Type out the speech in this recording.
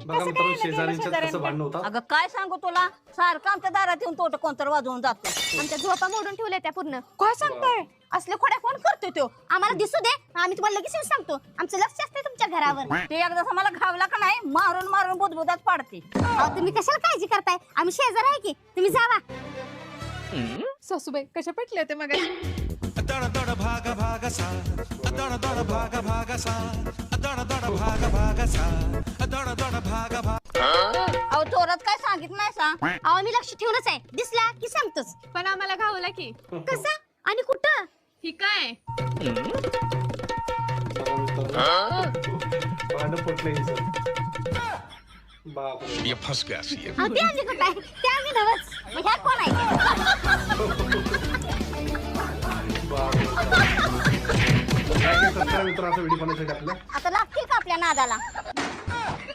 बघा मित्रांनो, शेजाऱ्यांच्यात कसं भांडण होतं. अगं काय सांगू तुला, सारखं आमच्या दारात येऊन तोट कोणतर वाजवून जातो. आमच्या झोपा मोडून ठेवल्या त्या पूर्ण. काय सांगताय? असले खोड्या कोण करतोय तो? आम्हाला दिसू दे, आम्ही तुम्हाला लगेच येऊन सांगतो. आमचं लक्ष असते तुमच्या घरावर. ते एकदा मला घावला का नाही, मारून मारून बुदबुदात पाडते. अहो, तुम्ही कशाला काळजी करताय? आम्ही शेजार आहे की, तुम्ही जावा. सासूबाई कशा पेटले ते मग? दड दड भाग भाग सा दड दड भाग भाग सा दड दड भाग भाग सा दड दड भाग भाग. अहो चोरात काय सांगितलं नाही सा. अहो, आम्ही लक्ष ठेवूनच आहे, दिसला की सांगतोच. पण आम्हाला घावला की. कसा आणि कुठं? ही काय? भांडण पटलं हिचं. बापरे. ये फंस गया सी. अहो, ते आम्ही कुठं आहे? ते आम्ही नवच. मग ह्या कोण आहे? बापरे. काय काय सबस्क्राईब मित्रांनो, व्हिडिओ बनवण्यासाठी आपल्या आता लागतील का आपल्या नादाला?